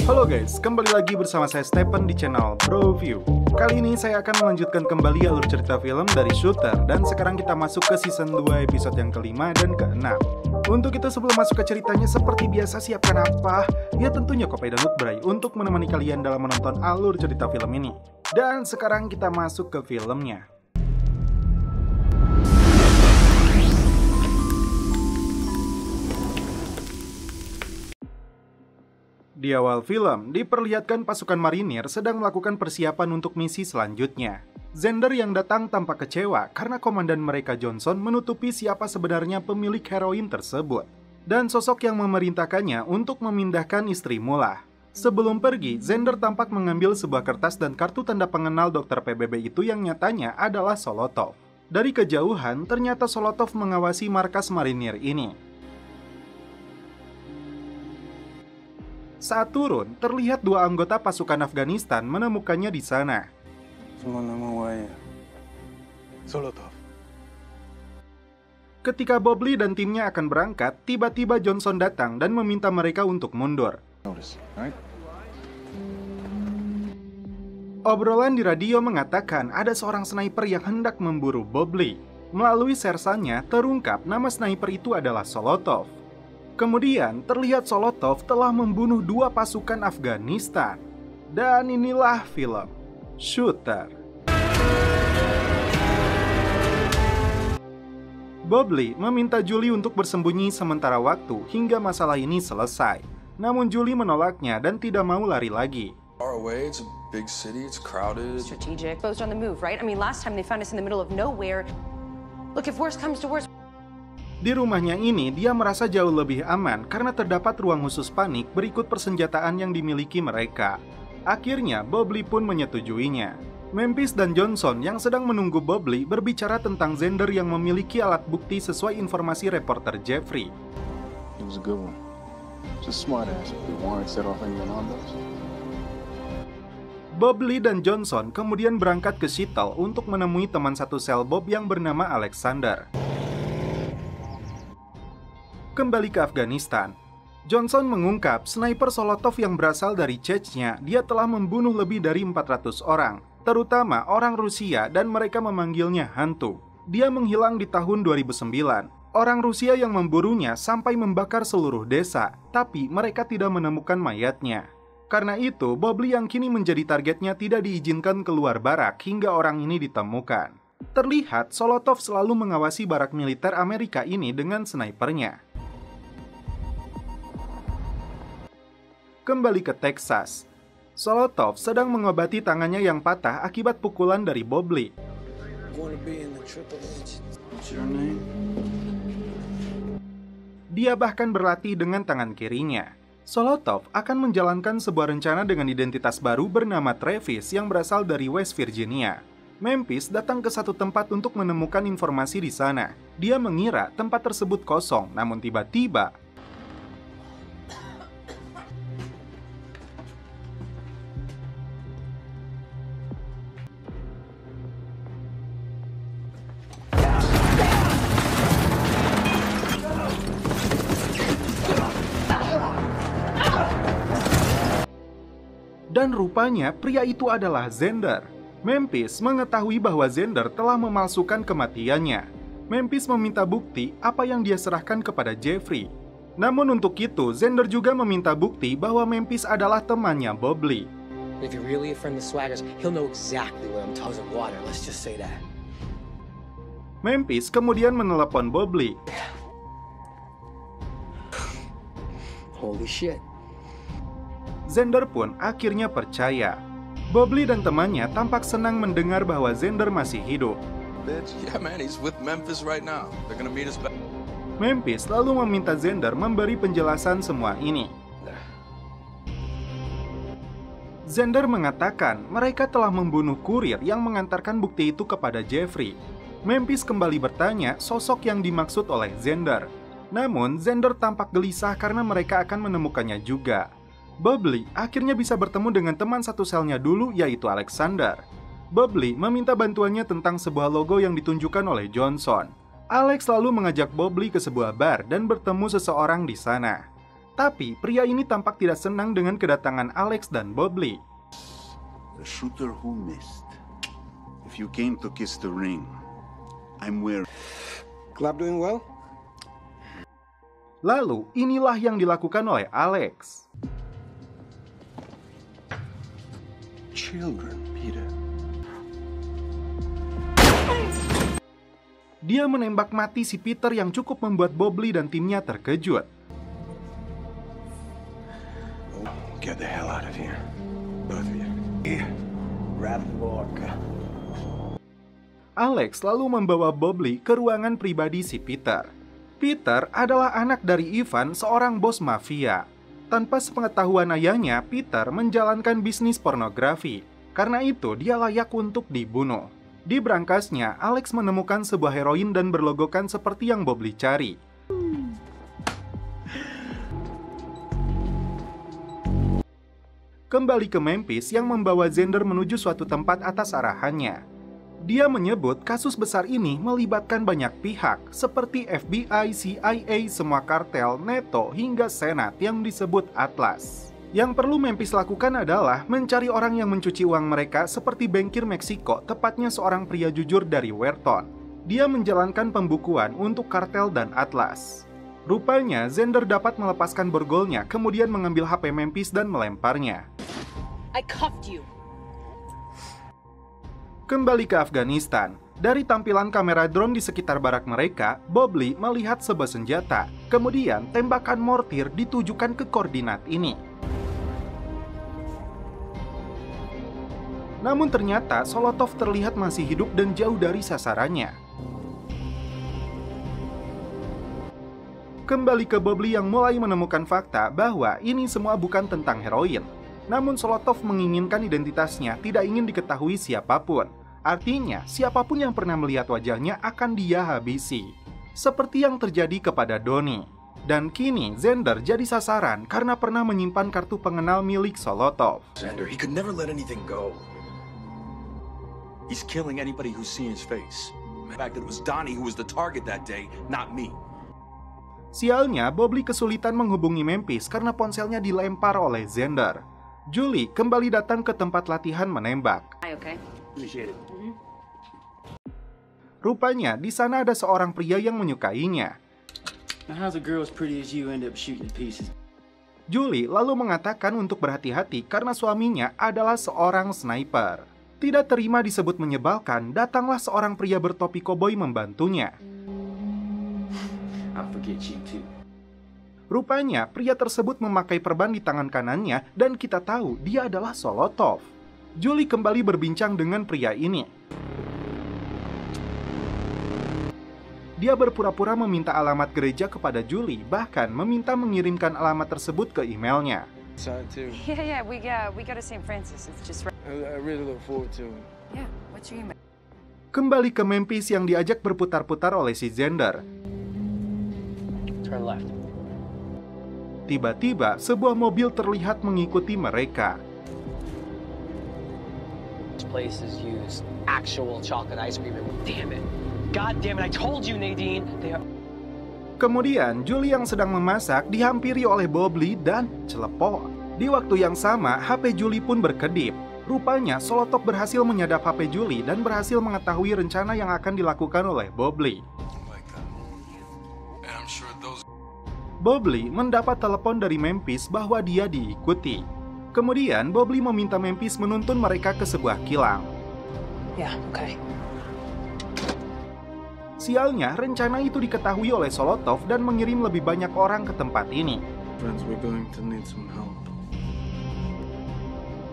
Halo guys, kembali lagi bersama saya Stephen di channel Broview. Kali ini saya akan melanjutkan kembali alur cerita film dari Shooter, dan sekarang kita masuk ke season 2 episode yang kelima dan keenam. Untuk itu sebelum masuk ke ceritanya, seperti biasa siapkan apa? Ya tentunya kopi dan Nutbray untuk menemani kalian dalam menonton alur cerita film ini. Dan sekarang kita masuk ke filmnya. Di awal film, diperlihatkan pasukan marinir sedang melakukan persiapan untuk misi selanjutnya. Xander yang datang tampak kecewa karena komandan mereka Johnson menutupi siapa sebenarnya pemilik heroin tersebut. Dan sosok yang memerintahkannya untuk memindahkan istri Mula. Sebelum pergi, Xander tampak mengambil sebuah kertas dan kartu tanda pengenal Dr. PBB itu yang nyatanya adalah Solotov. Dari kejauhan, ternyata Solotov mengawasi markas marinir ini. Saat turun, terlihat dua anggota pasukan Afghanistan menemukannya di sana. Ketika Bobley dan timnya akan berangkat, tiba-tiba Johnson datang dan meminta mereka untuk mundur. Obrolan di radio mengatakan ada seorang sniper yang hendak memburu Bobley. Melalui sersannya, terungkap nama sniper itu adalah Solotov. Kemudian, terlihat Solotov telah membunuh dua pasukan Afghanistan. Dan inilah film Shooter. Bobley meminta Julie untuk bersembunyi sementara waktu hingga masalah ini selesai. Namun Julie menolaknya dan tidak mau lari lagi. Strategic, both on the move, right? I mean, last time they found us in the middle of nowhere. Look, if worse comes to worse. Di rumahnya ini, dia merasa jauh lebih aman karena terdapat ruang khusus panik berikut persenjataan yang dimiliki mereka. Akhirnya, Bobley pun menyetujuinya. Memphis dan Johnson yang sedang menunggu Bobley berbicara tentang Xander yang memiliki alat bukti sesuai informasi reporter Jeffrey. Bobley dan Johnson kemudian berangkat ke Seattle untuk menemui teman satu sel Bob yang bernama Alexander. Kembali ke Afghanistan, Johnson mengungkap sniper Solotov yang berasal dari Chechnya, dia telah membunuh lebih dari 400 orang, terutama orang Rusia, dan mereka memanggilnya hantu. Dia menghilang di tahun 2009. Orang Rusia yang memburunya sampai membakar seluruh desa, tapi mereka tidak menemukan mayatnya. Karena itu, Bobley yang kini menjadi targetnya tidak diizinkan keluar barak hingga orang ini ditemukan. Terlihat Solotov selalu mengawasi barak militer Amerika ini dengan snipernya. Kembali ke Texas, Solotov sedang mengobati tangannya yang patah akibat pukulan dari Bobley. Dia bahkan berlatih dengan tangan kirinya. Solotov akan menjalankan sebuah rencana dengan identitas baru bernama Travis yang berasal dari West Virginia. Memphis datang ke satu tempat untuk menemukan informasi di sana. Dia mengira tempat tersebut kosong, namun tiba-tiba dan rupanya pria itu adalah Xander. Memphis mengetahui bahwa Xander telah memalsukan kematiannya. Memphis meminta bukti apa yang dia serahkan kepada Jeffrey. Namun untuk itu, Xander juga meminta bukti bahwa Memphis adalah temannya Bobley. Memphis kemudian menelepon Bobley. Holy shit. Xander pun akhirnya percaya. Bobley dan temannya tampak senang mendengar bahwa Xander masih hidup. Memphis lalu meminta Xander memberi penjelasan semua ini. Xander mengatakan mereka telah membunuh kurir yang mengantarkan bukti itu kepada Jeffrey. Memphis kembali bertanya sosok yang dimaksud oleh Xander. Namun Xander tampak gelisah karena mereka akan menemukannya juga. Bobley akhirnya bisa bertemu dengan teman satu selnya dulu, yaitu Alexander. Bobley meminta bantuannya tentang sebuah logo yang ditunjukkan oleh Johnson. Alex lalu mengajak Bobley ke sebuah bar dan bertemu seseorang di sana. Tapi pria ini tampak tidak senang dengan kedatangan Alex dan Bobley. The shooter who missed. If you came to kiss the ring, I'm wearing. Club doing well? Lalu, inilah yang dilakukan oleh Alex. Children, Peter. Dia menembak mati si Peter yang cukup membuat Bobley dan timnya terkejut. Get the hell out of here. Both of you. Yeah. Grab the vodka. Alex lalu membawa Bobley ke ruangan pribadi si Peter. Peter adalah anak dari Ivan, seorang bos mafia. Tanpa sepengetahuan ayahnya, Peter menjalankan bisnis pornografi. Karena itu, dia layak untuk dibunuh. Di brankasnya, Alex menemukan sebuah heroin dan berlogokan seperti yang Bobley cari. Kembali ke Memphis yang membawa Xander menuju suatu tempat atas arahannya. Dia menyebut kasus besar ini melibatkan banyak pihak, seperti FBI, CIA, semua kartel, NATO, hingga Senat yang disebut Atlas. Yang perlu Memphis lakukan adalah mencari orang yang mencuci uang mereka seperti bankir Meksiko, tepatnya seorang pria jujur dari Weirton. Dia menjalankan pembukuan untuk kartel dan Atlas. Rupanya, Xander dapat melepaskan borgolnya, kemudian mengambil HP Memphis dan melemparnya. I cuffed you. Kembali ke Afghanistan. Dari tampilan kamera drone di sekitar barak mereka, Bobley melihat sebuah senjata. Kemudian, tembakan mortir ditujukan ke koordinat ini. Namun ternyata, Solotov terlihat masih hidup dan jauh dari sasarannya. Kembali ke Bobley yang mulai menemukan fakta bahwa ini semua bukan tentang heroin. Namun Solotov menginginkan identitasnya, tidak ingin diketahui siapapun. Artinya, siapapun yang pernah melihat wajahnya akan dia habisi. Seperti yang terjadi kepada Donnie. Dan kini, Xander jadi sasaran karena pernah menyimpan kartu pengenal milik Solotov. Xander, he could never let anything go. He's killing anybody who sees his face. The fact that it was Donnie who was the target that day, not me. Sialnya, Bobley kesulitan menghubungi Memphis karena ponselnya dilempar oleh Xander. Julie kembali datang ke tempat latihan menembak. Okay. Appreciate it. Rupanya, di sana ada seorang pria yang menyukainya. Now how's a girl as pretty as you end up shooting pieces? Julie lalu mengatakan untuk berhati-hati karena suaminya adalah seorang sniper. Tidak terima disebut menyebalkan, datanglah seorang pria bertopi koboi membantunya. I forget you too. Rupanya, pria tersebut memakai perban di tangan kanannya dan kita tahu dia adalah Solotov. Julie kembali berbincang dengan pria ini. Dia berpura-pura meminta alamat gereja kepada Julie, bahkan meminta mengirimkan alamat tersebut ke emailnya. Son too. Yeah, we go to St. Francis. It's just right. I really look forward to it. Yeah, what's your email? Kembali ke Memphis yang diajak berputar-putar oleh si Xander. Turn left. Tiba-tiba, sebuah mobil terlihat mengikuti mereka. This place has used actual chocolate ice cream. Damn it. God damn it, I told you, Nadine. They are... Kemudian, Julie yang sedang memasak dihampiri oleh Bobley dan celepok. Di waktu yang sama, HP Julie pun berkedip. Rupanya, Solotov berhasil menyadap HP Julie dan berhasil mengetahui rencana yang akan dilakukan oleh Bobley. Bobley mendapat telepon dari Memphis bahwa dia diikuti. Kemudian, Bobley meminta Memphis menuntun mereka ke sebuah kilang. Yeah, okay. Sialnya, rencana itu diketahui oleh Solotov dan mengirim lebih banyak orang ke tempat ini. Friends, we're going to need some help.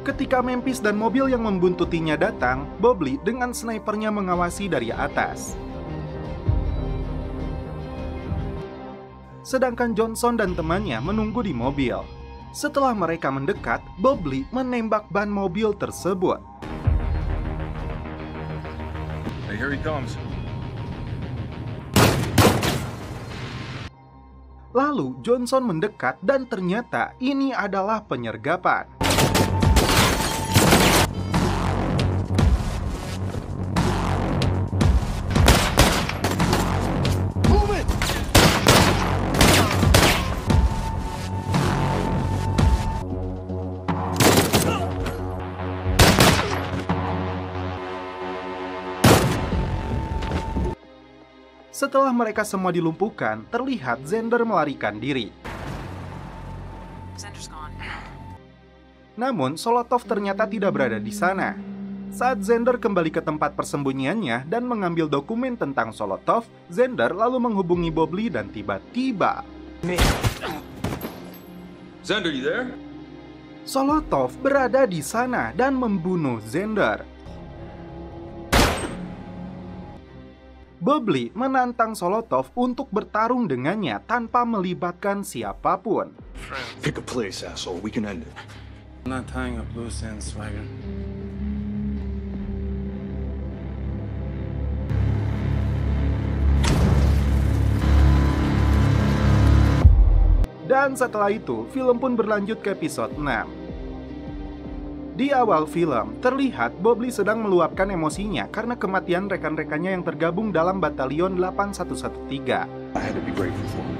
Ketika Memphis dan mobil yang membuntutinya datang, Bobley dengan snipernya mengawasi dari atas. Sedangkan Johnson dan temannya menunggu di mobil. Setelah mereka mendekat, Bobley menembak ban mobil tersebut. Hey, here he comes. Lalu Johnson mendekat dan ternyata ini adalah penyergapan. Setelah mereka semua dilumpuhkan, terlihat Xander melarikan diri. Namun, Solotov ternyata tidak berada di sana. Saat Xander kembali ke tempat persembunyiannya dan mengambil dokumen tentang Solotov, Xander lalu menghubungi Bobley dan tiba-tiba... Xander, you there? Solotov berada di sana dan membunuh Xander. Bobley menantang Solotov untuk bertarung dengannya tanpa melibatkan siapapun. Pick a place, asshole. We can end it. I'm not tying up loose ends, Swagger. Dan setelah itu, film pun berlanjut ke episode 6. Di awal film, terlihat Bobley sedang meluapkan emosinya karena kematian rekan-rekannya yang tergabung dalam Batalion 8113. I had to be grateful for him.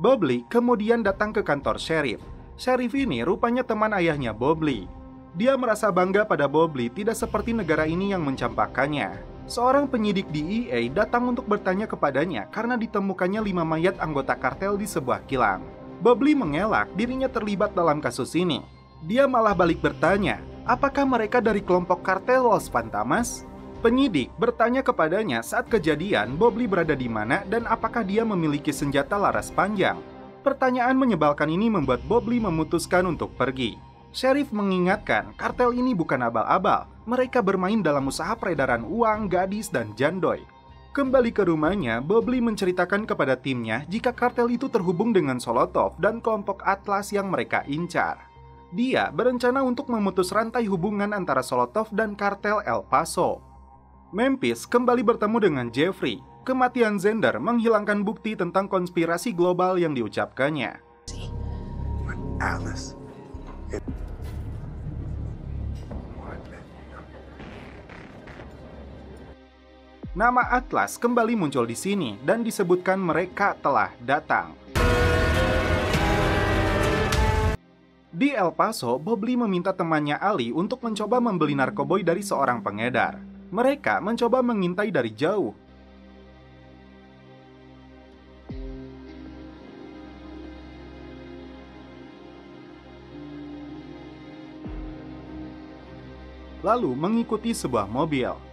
Bobley kemudian datang ke kantor sheriff. Sheriff ini rupanya teman ayahnya Bobley. Dia merasa bangga pada Bobley, tidak seperti negara ini yang mencampakkannya. Seorang penyidik DEA datang untuk bertanya kepadanya karena ditemukannya 5 mayat anggota kartel di sebuah kilang. Bobley mengelak dirinya terlibat dalam kasus ini. Dia malah balik bertanya, apakah mereka dari kelompok kartel Los Fantasmas? Penyidik bertanya kepadanya saat kejadian Bobley berada di mana dan apakah dia memiliki senjata laras panjang. Pertanyaan menyebalkan ini membuat Bobley memutuskan untuk pergi. Sheriff mengingatkan, kartel ini bukan abal-abal. Mereka bermain dalam usaha peredaran uang, gadis, dan jandoi. Kembali ke rumahnya, Bobley menceritakan kepada timnya jika kartel itu terhubung dengan Solotov dan kelompok Atlas yang mereka incar. Dia berencana untuk memutus rantai hubungan antara Solotov dan kartel El Paso. Memphis kembali bertemu dengan Jeffrey. Kematian Xander menghilangkan bukti tentang konspirasi global yang diucapkannya. Atlas. Nama Atlas kembali muncul di sini dan disebutkan mereka telah datang. Di El Paso, Bobley meminta temannya Ali untuk mencoba membeli narkoboy dari seorang pengedar. Mereka mencoba mengintai dari jauh. Lalu mengikuti sebuah mobil.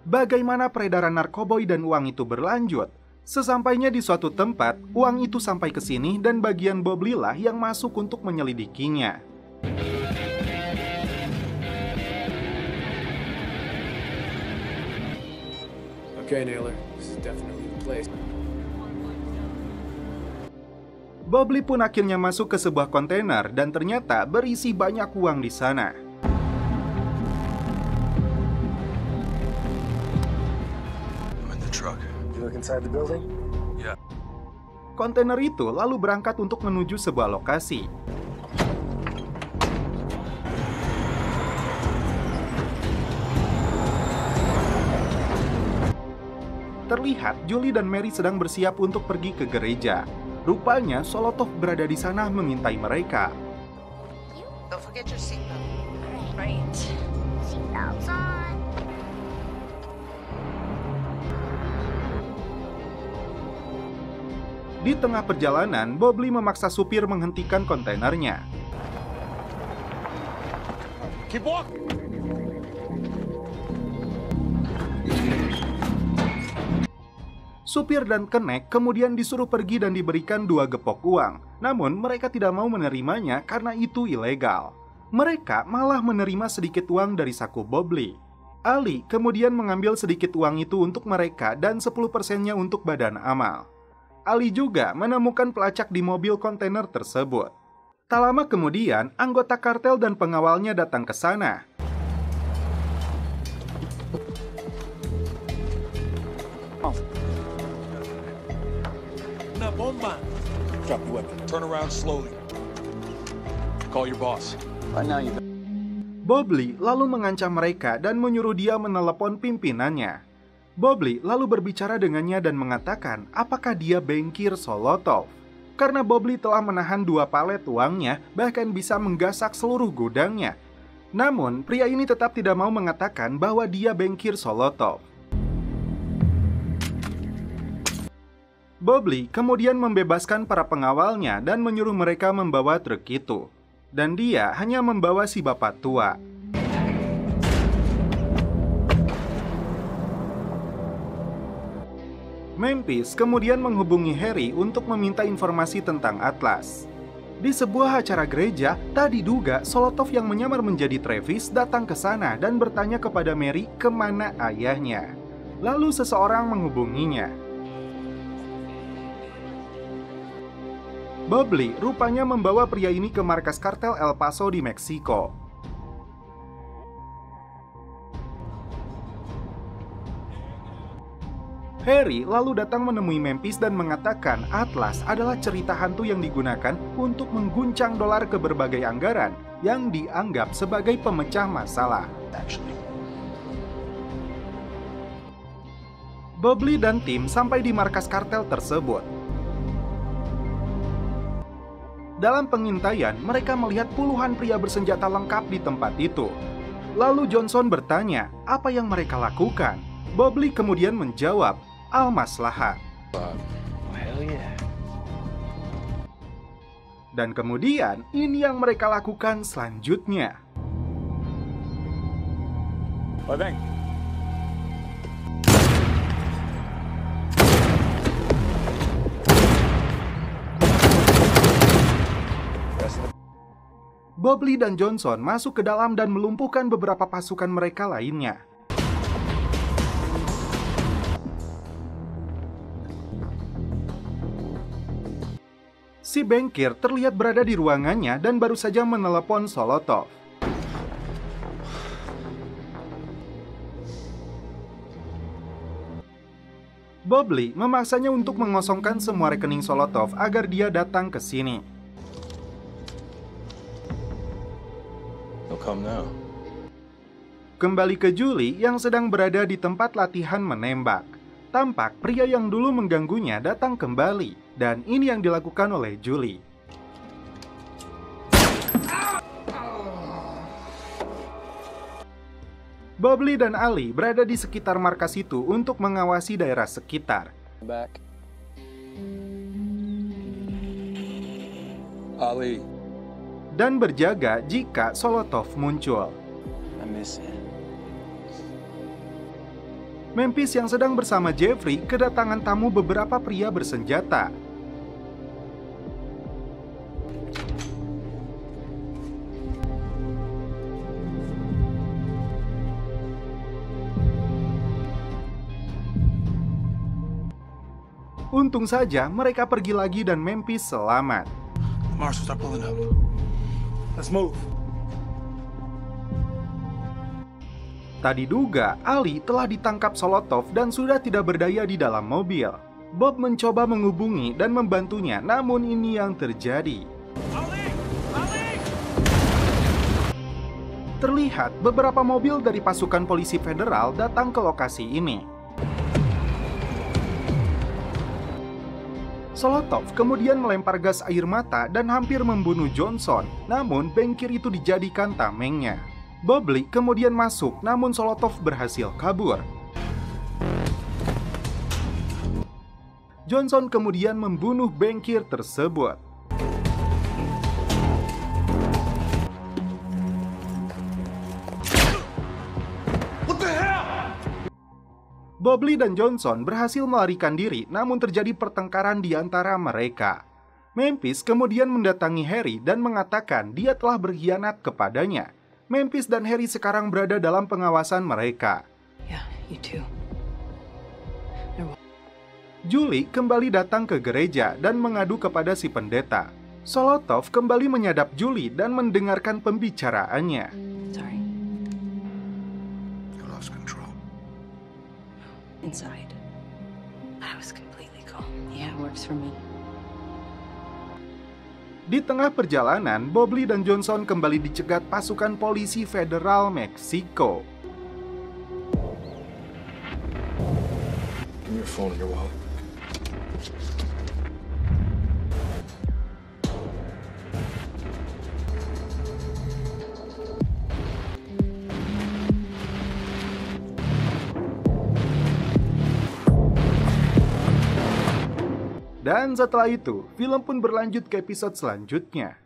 Bagaimana peredaran narkoboy dan uang itu berlanjut? Sesampainya di suatu tempat, uang itu sampai ke sini dan bagian Bobley lah yang masuk untuk menyelidikinya. Okay, Naylor, this is definitely the place. Bobley pun akhirnya masuk ke sebuah kontainer dan ternyata berisi banyak uang di sana. Inside the building? Yeah. Kontainer itu lalu berangkat untuk menuju sebuah lokasi. Terlihat Julie dan Mary sedang bersiap untuk pergi ke gereja. Rupanya Solotov berada di sana mengintai mereka. Don't forget your seatbelt. Right. Seatbelts on. Di tengah perjalanan, Bobley memaksa supir menghentikan kontainernya. Keep walking. Supir dan kenek kemudian disuruh pergi dan diberikan 2 gepok uang. Namun mereka tidak mau menerimanya karena itu ilegal. Mereka malah menerima sedikit uang dari saku Bobley. Ali kemudian mengambil sedikit uang itu untuk mereka dan 10%-nya untuk badan amal. Ali juga menemukan pelacak di mobil kontainer tersebut. Tak lama kemudian, anggota kartel dan pengawalnya datang ke sana. Una bomba. Drop your weapon. Turn around slowly. Call your boss. Right now you. Bobley lalu mengancam mereka dan menyuruh dia menelepon pimpinannya. Bobley lalu berbicara dengannya dan mengatakan apakah dia bengkir Solotov. Karena Bobley telah menahan 2 palet uangnya, bahkan bisa menggasak seluruh gudangnya. Namun, pria ini tetap tidak mau mengatakan bahwa dia bengkir Solotov. Bobley kemudian membebaskan para pengawalnya dan menyuruh mereka membawa truk itu. Dan dia hanya membawa si bapak tua. Memphis kemudian menghubungi Harry untuk meminta informasi tentang Atlas. Di sebuah acara gereja, tak diduga Solotov yang menyamar menjadi Travis datang ke sana dan bertanya kepada Mary kemana ayahnya. Lalu seseorang menghubunginya. Bobley rupanya membawa pria ini ke markas kartel El Paso di Meksiko. Harry lalu datang menemui Memphis dan mengatakan Atlas adalah cerita hantu yang digunakan untuk mengguncang dolar ke berbagai anggaran yang dianggap sebagai pemecah masalah. Bobley dan tim sampai di markas kartel tersebut. Dalam pengintaian, mereka melihat puluhan pria bersenjata lengkap di tempat itu. Lalu Johnson bertanya, apa yang mereka lakukan? Bobley kemudian menjawab, al-maslahat. Dan kemudian, ini yang mereka lakukan selanjutnya. Bobley dan Johnson masuk ke dalam dan melumpuhkan beberapa pasukan mereka lainnya. Si bengkir terlihat berada di ruangannya dan baru saja menelepon Solotov. Bobley memaksanya untuk mengosongkan semua rekening Solotov agar dia datang ke sini. Kembali ke Julie yang sedang berada di tempat latihan menembak. Tampak pria yang dulu mengganggunya datang kembali, dan ini yang dilakukan oleh Julie. Bobley dan Ali berada di sekitar markas itu untuk mengawasi daerah sekitar. Ali. Dan berjaga jika Solotov muncul. Memphis yang sedang bersama Jeffrey kedatangan tamu beberapa pria bersenjata. Untung saja mereka pergi lagi dan Memphis selamat. Marshals are pulling up. Let's move. Tak diduga, Ali telah ditangkap Solotov dan sudah tidak berdaya di dalam mobil. Bob mencoba menghubungi dan membantunya, namun ini yang terjadi. Terlihat beberapa mobil dari pasukan polisi federal datang ke lokasi ini. Solotov kemudian melempar gas air mata dan hampir membunuh Johnson, namun bengkir itu dijadikan tamengnya. Bobley kemudian masuk, namun Solotov berhasil kabur. Johnson kemudian membunuh bengkir tersebut. Bobley dan Johnson berhasil melarikan diri, namun terjadi pertengkaran di antara mereka. Memphis kemudian mendatangi Harry dan mengatakan dia telah berkhianat kepadanya. Memphis dan Harry sekarang berada dalam pengawasan mereka. Julie kembali datang ke gereja dan mengadu kepada si pendeta. Solotov kembali menyadap Julie dan mendengarkan pembicaraannya. Inside. I was completely calm. Yeah, it works for me. Di tengah perjalanan, Bobley dan Johnson kembali dicegat pasukan polisi federal Meksiko. Give me your phone and your wallet. Dan setelah itu, film pun berlanjut ke episode selanjutnya.